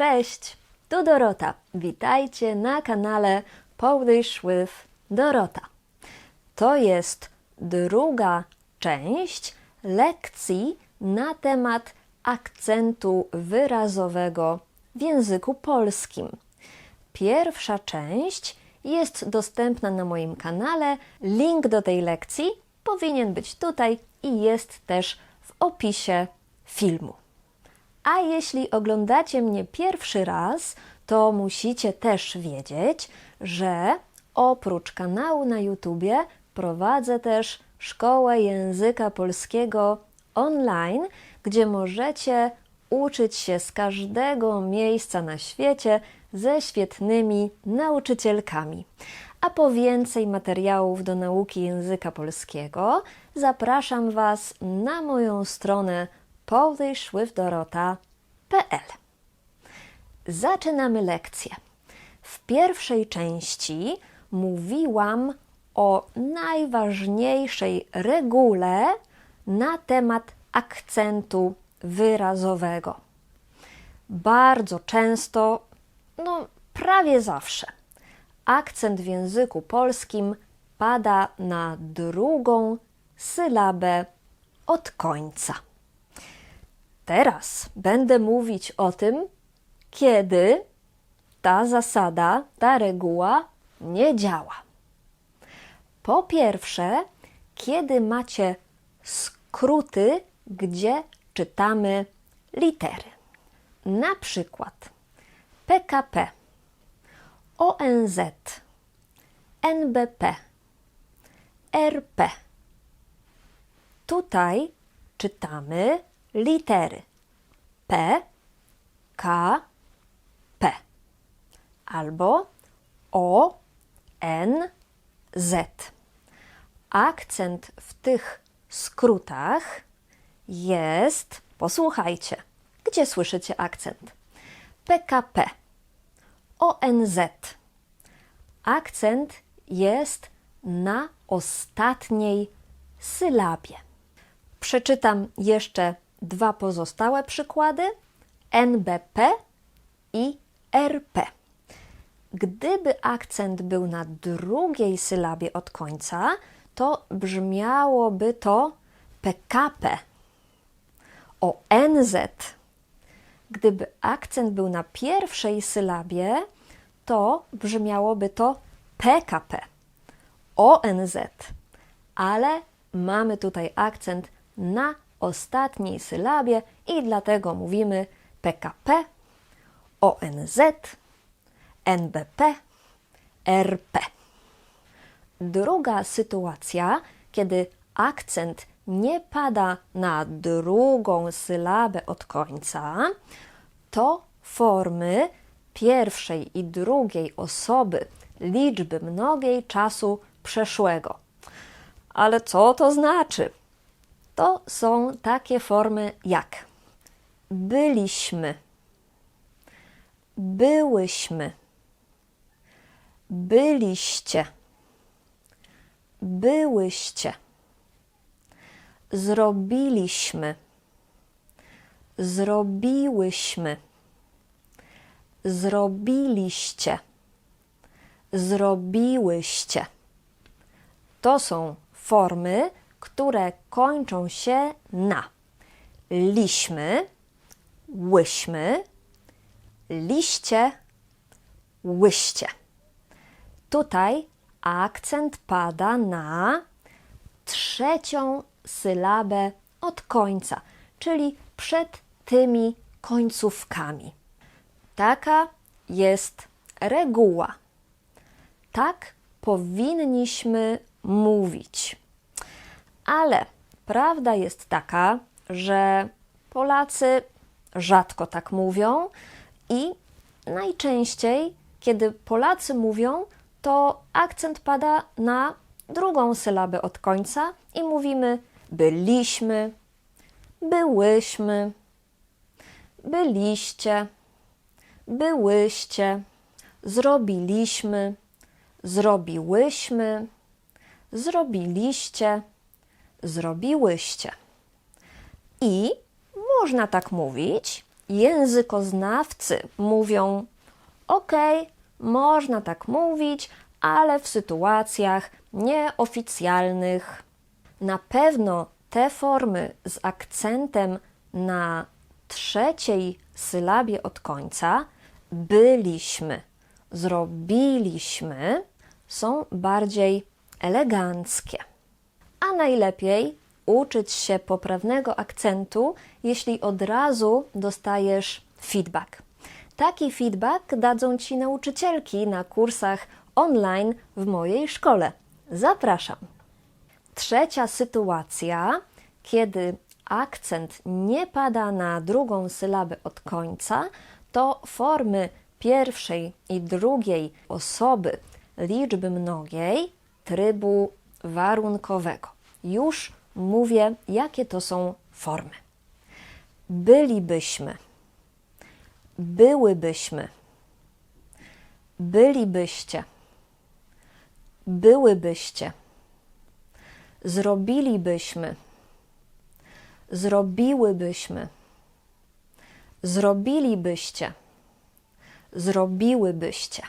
Cześć, tu Dorota. Witajcie na kanale Polish with Dorota. To jest druga część lekcji na temat akcentu wyrazowego w języku polskim. Pierwsza część jest dostępna na moim kanale. Link do tej lekcji powinien być tutaj i jest też w opisie filmu. A jeśli oglądacie mnie pierwszy raz, to musicie też wiedzieć, że oprócz kanału na YouTubie prowadzę też szkołę języka polskiego online, gdzie możecie uczyć się z każdego miejsca na świecie ze świetnymi nauczycielkami. A po więcej materiałów do nauki języka polskiego zapraszam Was na moją stronę polishwithdorota.pl. Zaczynamy lekcję. W pierwszej części mówiłam o najważniejszej regule na temat akcentu wyrazowego. Bardzo często, prawie zawsze, akcent w języku polskim pada na drugą sylabę od końca. Teraz będę mówić o tym, kiedy ta zasada, ta reguła nie działa. Po pierwsze, kiedy macie skróty, gdzie czytamy litery. Na przykład PKP, ONZ, NBP, RP. Tutaj czytamy litery P, K, P albo O, N, Z. Akcent w tych skrótach jest, posłuchajcie, gdzie słyszycie akcent? PKP, ONZ. Akcent jest na ostatniej sylabie. Przeczytam jeszcze dwa pozostałe przykłady, NBP i RP. Gdyby akcent był na drugiej sylabie od końca, to brzmiałoby to PKP. ONZ. Gdyby akcent był na pierwszej sylabie, to brzmiałoby to PKP. ONZ. Ale mamy tutaj akcent na ostatniej sylabie i dlatego mówimy PKP, ONZ, NBP, RP. Druga sytuacja, kiedy akcent nie pada na drugą sylabę od końca, to formy pierwszej i drugiej osoby liczby mnogiej czasu przeszłego. Ale co to znaczy? To są takie formy jak byliśmy, byłyśmy, byliście, byłyście, zrobiliśmy, zrobiłyśmy, zrobiliście, zrobiłyście. To są formy, które kończą się na liśmy, łyśmy, liście, łyście. Tutaj akcent pada na trzecią sylabę od końca, czyli przed tymi końcówkami. Taka jest reguła. Tak powinniśmy mówić. Ale prawda jest taka, że Polacy rzadko tak mówią i najczęściej, kiedy Polacy mówią, to akcent pada na drugą sylabę od końca i mówimy byliśmy, byłyśmy, byliście, byłyście, zrobiliśmy, zrobiłyśmy, zrobiliście, zrobiłyście. I można tak mówić, językoznawcy mówią: ok, można tak mówić, ale w sytuacjach nieoficjalnych. Na pewno te formy z akcentem na trzeciej sylabie od końca, byliśmy, zrobiliśmy, są bardziej eleganckie. A najlepiej uczyć się poprawnego akcentu, jeśli od razu dostajesz feedback. Taki feedback dadzą Ci nauczycielki na kursach online w mojej szkole. Zapraszam. Trzecia sytuacja, kiedy akcent nie pada na drugą sylabę od końca, to formy pierwszej i drugiej osoby liczby mnogiej trybu warunkowego. Już mówię, jakie to są formy. Bylibyśmy, byłybyśmy, bylibyście, byłybyście, zrobilibyśmy, zrobiłybyśmy, zrobilibyście, zrobiłybyście.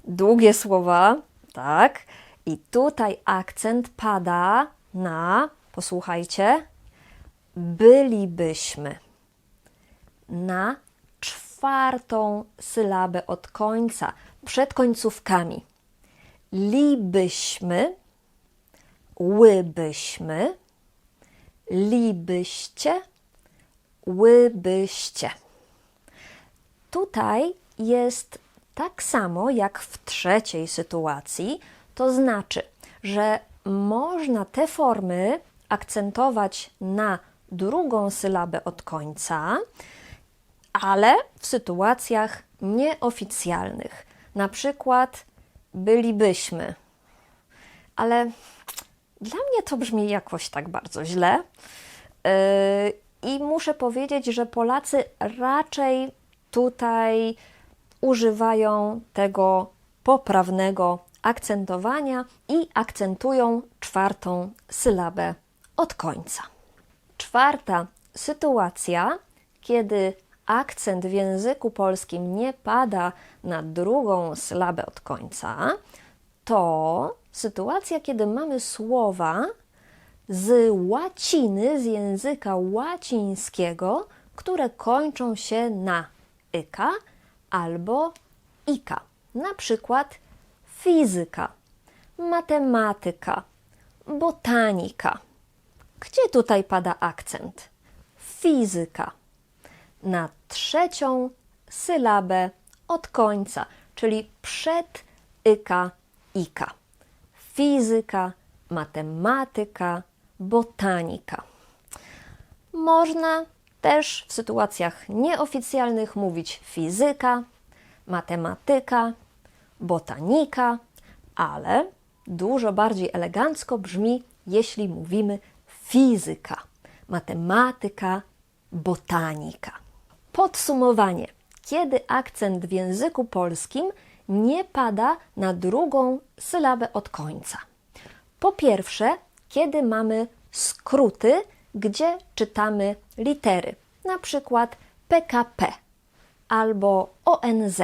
Długie słowa, tak? I tutaj akcent pada na, posłuchajcie, bylibyśmy. Na czwartą sylabę od końca, przed końcówkami. Libyśmy, łybyśmy, libyście, łybyście. Tutaj jest tak samo jak w trzeciej sytuacji, to znaczy, że można te formy akcentować na drugą sylabę od końca, ale w sytuacjach nieoficjalnych. Na przykład bylibyśmy, ale dla mnie to brzmi jakoś tak bardzo źle. I muszę powiedzieć, że Polacy raczej tutaj używają tego poprawnego akcentowania i akcentują czwartą sylabę od końca. Czwarta sytuacja, kiedy akcent w języku polskim nie pada na drugą sylabę od końca, to sytuacja, kiedy mamy słowa z łaciny, z języka łacińskiego, które kończą się na -yka albo -ika. Na przykład fizyka, matematyka, botanika. Gdzie tutaj pada akcent? Fizyka. Na trzecią sylabę od końca, czyli przed -yka, -ika. Fizyka, matematyka, botanika. Można też w sytuacjach nieoficjalnych mówić fizyka, matematyka, botanika, ale dużo bardziej elegancko brzmi, jeśli mówimy fizyka, matematyka, botanika. Podsumowanie. Kiedy akcent w języku polskim nie pada na drugą sylabę od końca? Po pierwsze, kiedy mamy skróty, gdzie czytamy litery, na przykład PKP albo ONZ.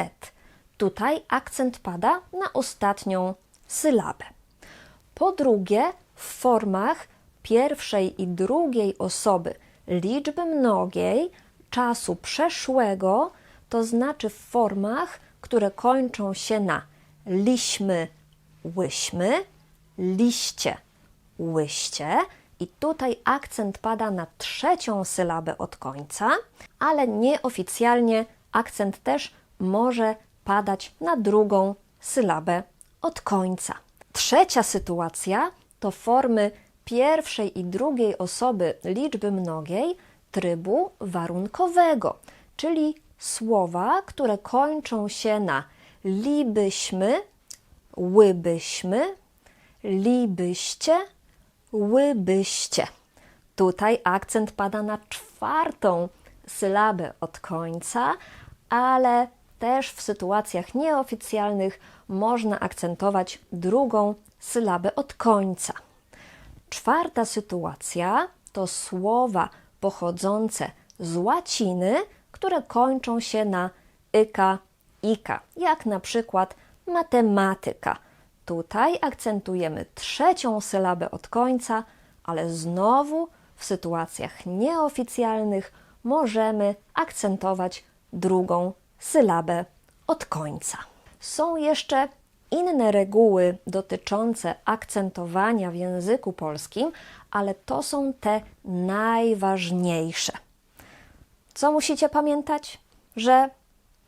Tutaj akcent pada na ostatnią sylabę. Po drugie, w formach pierwszej i drugiej osoby liczby mnogiej czasu przeszłego, to znaczy w formach, które kończą się na liśmy, łyśmy, liście, łyście. I tutaj akcent pada na trzecią sylabę od końca, ale nieoficjalnie akcent też może padać na drugą sylabę od końca. Trzecia sytuacja to formy pierwszej i drugiej osoby liczby mnogiej trybu warunkowego, czyli słowa, które kończą się na libyśmy, łybyśmy, libyście, łybyście. Tutaj akcent pada na czwartą sylabę od końca, ale też w sytuacjach nieoficjalnych można akcentować drugą sylabę od końca. Czwarta sytuacja to słowa pochodzące z łaciny, które kończą się na yka, ika, jak na przykład matematyka. Tutaj akcentujemy trzecią sylabę od końca, ale znowu w sytuacjach nieoficjalnych możemy akcentować drugą sylabę od końca. Są jeszcze inne reguły dotyczące akcentowania w języku polskim, ale to są te najważniejsze. Co musicie pamiętać? Że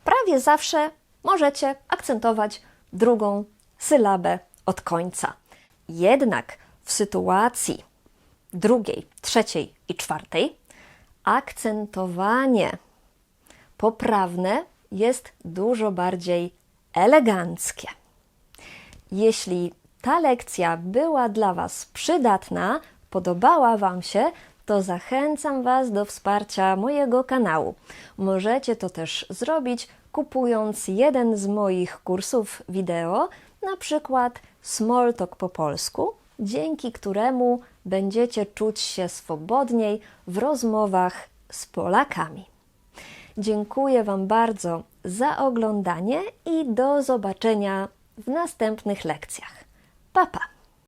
prawie zawsze możecie akcentować drugą sylabę od końca. Jednak w sytuacji drugiej, trzeciej i czwartej akcentowanie poprawne jest dużo bardziej eleganckie. Jeśli ta lekcja była dla Was przydatna, podobała Wam się, to zachęcam Was do wsparcia mojego kanału. Możecie to też zrobić, kupując jeden z moich kursów wideo, na przykład Smalltalk po polsku, dzięki któremu będziecie czuć się swobodniej w rozmowach z Polakami. Dziękuję Wam bardzo za oglądanie i do zobaczenia w następnych lekcjach. Pa, pa!